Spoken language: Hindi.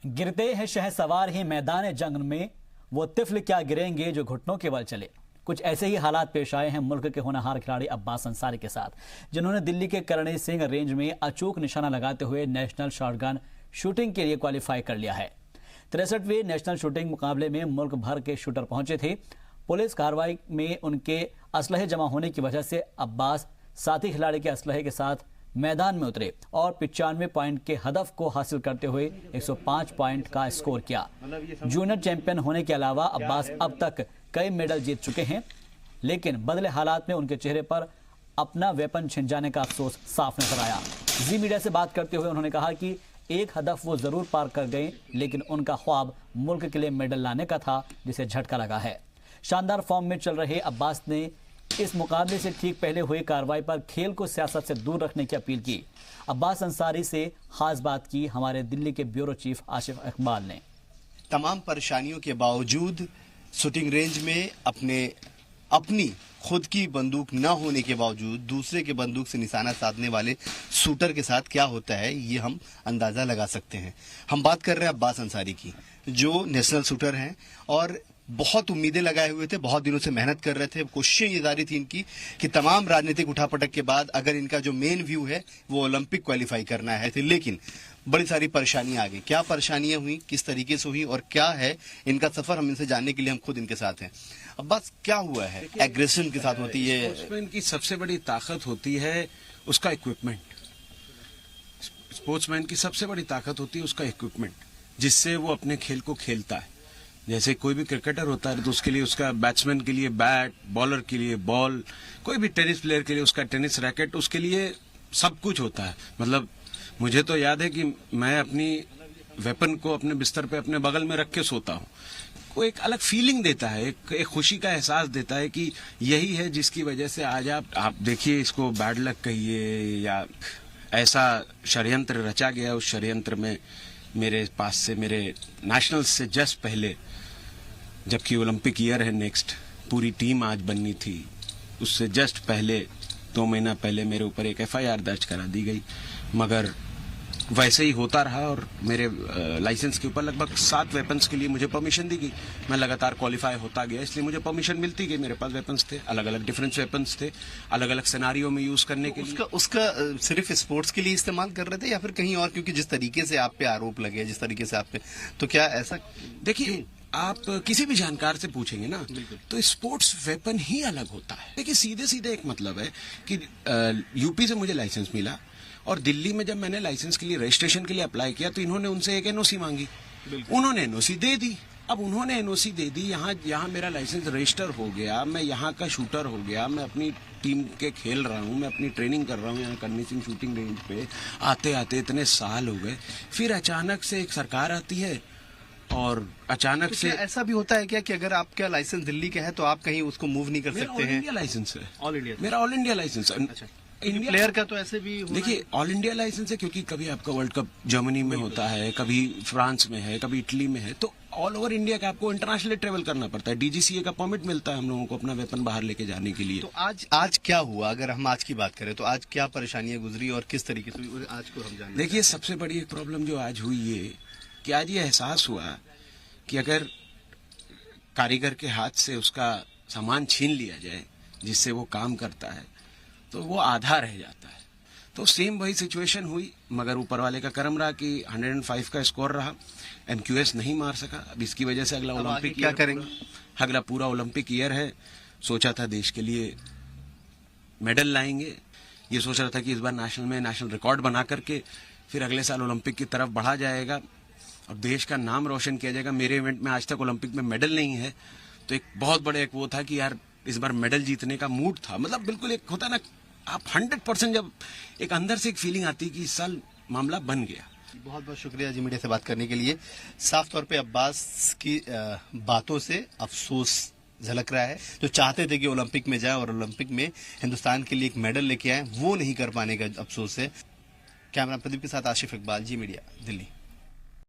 गिरते हैं शहसवार ही मैदान जंग में, वो तिफल क्या गिरेंगे जो घुटनों के बल चले। कुछ ऐसे ही हालात पेश आए हैं मुल्क के होनहार खिलाड़ी अब्बास अंसारी के साथ, जिन्होंने दिल्ली के करणी सिंह रेंज में अचूक निशाना लगाते हुए नेशनल शॉटगन शूटिंग के लिए क्वालिफाई कर लिया है। 63वें नेशनल शूटिंग मुकाबले में मुल्क भर के शूटर पहुंचे थे। पुलिस कार्रवाई में उनके असलहे जमा होने की वजह से अब्बास साथी खिलाड़ी के असलहे के साथ मैदान में उतरे और 95 पॉइंट के हदफ को हासिल करते हुए 105 पॉइंट का स्कोर किया। जूनियर चैंपियन होने के अलावा अब्बास अब तक कई मेडल जीत चुके हैं, लेकिन बदले हालात में उनके चेहरे पर अपना वेपन छिन जाने का अफसोस साफ नजर आया। जी मीडिया से बात करते हुए उन्होंने कहा कि एक हदफ वो जरूर पार कर गए, लेकिन उनका ख्वाब मुल्क के लिए मेडल लाने का था, जिसे झटका लगा है। शानदार फॉर्म में चल रहे अब्बास ने इस मुकाबले से ठीक पहले हुई कार्रवाई पर खेल को सियासत से दूर रखने की अपील की। अब्बास अंसारी से खास बात की हमारे दिल्ली के ब्यूरो चीफ आशिफ इकबाल ने। तमाम परेशानियों के बावजूद शूटिंग रेंज में अपनी खुद की बंदूक न होने के बावजूद दूसरे के बंदूक से निशाना साधने वाले शूटर के साथ क्या होता है, ये हम अंदाजा लगा सकते हैं। हम बात कर रहे हैं अब्बास अंसारी की, जो नेशनल शूटर हैं और बहुत उम्मीदें लगाए हुए थे, बहुत दिनों से मेहनत कर रहे थे। कोशिशें ये जारी थी इनकी कि तमाम राजनीतिक उठापटक के बाद अगर इनका जो मेन व्यू है वो ओलंपिक क्वालिफाई करना है, लेकिन बड़ी सारी परेशानियां आ गई। क्या परेशानियां हुई, किस तरीके से हुई और क्या है इनका सफर, हम इनसे जानने के लिए हम खुद इनके साथ हैं। अब्बास, क्या हुआ है? एग्रेशन के साथ होती है, स्पोर्ट्समैन की सबसे बड़ी ताकत होती है उसका इक्विपमेंट। स्पोर्ट्समैन की सबसे बड़ी ताकत होती है उसका इक्विपमेंट, जिससे वो अपने खेल को खेलता है। जैसे कोई भी क्रिकेटर होता है तो उसके लिए उसका बैट्समैन के लिए बैट, बॉलर के लिए बॉल, कोई भी टेनिस प्लेयर के लिए उसका टेनिस रैकेट, उसके लिए सब कुछ होता है। मतलब मुझे तो याद है कि मैं अपनी वेपन को अपने बिस्तर पे अपने बगल में रख के सोता हूँ। वो एक अलग फीलिंग देता है, एक खुशी का एहसास देता है कि यही है जिसकी वजह से आज आप देखिए, इसको बैड लक कहिए या ऐसा षड्यंत्र रचा गया। उस षड्यंत्र में मेरे पास से, मेरे नेशनल से जस्ट पहले, जबकि ओलंपिक ईयर है नेक्स्ट, पूरी टीम आज बननी थी, उससे जस्ट पहले 2 महीना पहले मेरे ऊपर एक FIR दर्ज करा दी गई। मगर वैसे ही होता रहा और मेरे लाइसेंस के ऊपर लगभग 7 वेपन्स के लिए मुझे परमिशन दी गई। मैं लगातार क्वालिफाई होता गया, इसलिए मुझे परमिशन मिलती गई। मेरे पास वेपन्स थे, अलग अलग डिफरेंट वेपन्स थे, अलग अलग सिनेरियो में यूज करने के लिए। उसका सिर्फ स्पोर्ट्स के लिए इस्तेमाल कर रहे थे या फिर कहीं और? क्योंकि जिस तरीके से आप पे आरोप लगे, जिस तरीके से आप पे, तो क्या ऐसा? देखिए, आप किसी भी जानकार से पूछेंगे ना, तो स्पोर्ट्स वेपन ही अलग होता है। देखिए, सीधे सीधे एक मतलब है कि यूपी से मुझे लाइसेंस मिला और दिल्ली में जब मैंने लाइसेंस के लिए, रजिस्ट्रेशन के लिए अप्लाई किया, तो इन्होंने उनसे एक NOC मांगी। उन्होंने NOC दे दी। अब उन्होंने NOC दे दी, यहाँ मेरा लाइसेंस रजिस्टर हो गया, मैं यहाँ का शूटर हो गया, मैं अपनी टीम के खेल रहा हूँ, मैं अपनी ट्रेनिंग कर रहा हूँ यहाँ करणी सिंह शूटिंग रेंज पे। आते आते इतने साल हो गए, फिर अचानक से एक सरकार आती है और अचानक से ऐसा भी होता है क्या कि अगर आपका लाइसेंस दिल्ली का है तो आप कहीं उसको मूव नहीं कर सकते हैं? ऑल इंडिया लाइसेंस है, ऑल इंडिया, मेरा ऑल इंडिया लाइसेंस है। अच्छा, इंडिया प्लेयर का तो ऐसे भी देखिए, ऑल इंडिया लाइसेंस है, क्योंकि कभी आपका वर्ल्ड कप जर्मनी में होता है, कभी फ्रांस में है, कभी इटली में है, तो ऑल ओवर इंडिया का आपको इंटरनेशनली ट्रेवल करना पड़ता है। DGCA का परमिट मिलता है हम लोगों को अपना वेपन बाहर लेके जाने के लिए। तो आज क्या हुआ? अगर हम आज की बात करें तो आज क्या परेशानियां गुजरी और किस तरीके से हुई, आज को हम जाने। देखिए, सबसे बड़ी एक प्रॉब्लम जो आज हुई ये कि आज ये एहसास हुआ कि अगर कारीगर के हाथ से उसका सामान छीन लिया जाए जिससे वो काम करता है, तो वो आधा रह जाता है। तो सेम वही सिचुएशन हुई, मगर ऊपर वाले का करम रहा कि 105 का स्कोर रहा, MQS नहीं मार सका। अब इसकी वजह से अगला ओलंपिक क्या करेंगे? अगला पूरा ओलंपिक ईयर है। सोचा था देश के लिए मेडल लाएंगे, ये सोच रहा था कि इस बार नेशनल रिकॉर्ड बना करके फिर अगले साल ओलंपिक की तरफ बढ़ा जाएगा और देश का नाम रोशन किया जाएगा। मेरे इवेंट में आज तक ओलंपिक में मेडल नहीं है, तो एक बहुत बड़ा एक वो था कि यार इस बार मेडल जीतने का मूड था। मतलब बिल्कुल एक होता ना, आप 100% जब एक अंदर से एक फीलिंग आती है कि इस साल मामला बन गया। बहुत बहुत शुक्रिया जी मीडिया से बात करने के लिए। साफ तौर पे अब्बास की बातों से अफसोस झलक रहा है, जो चाहते थे कि ओलंपिक में जाए और ओलंपिक में हिंदुस्तान के लिए एक मेडल लेके आए, वो नहीं कर पाने का अफसोस है। कैमरा प्रदीप के साथ आशिफ इकबाल, जी मीडिया, दिल्ली।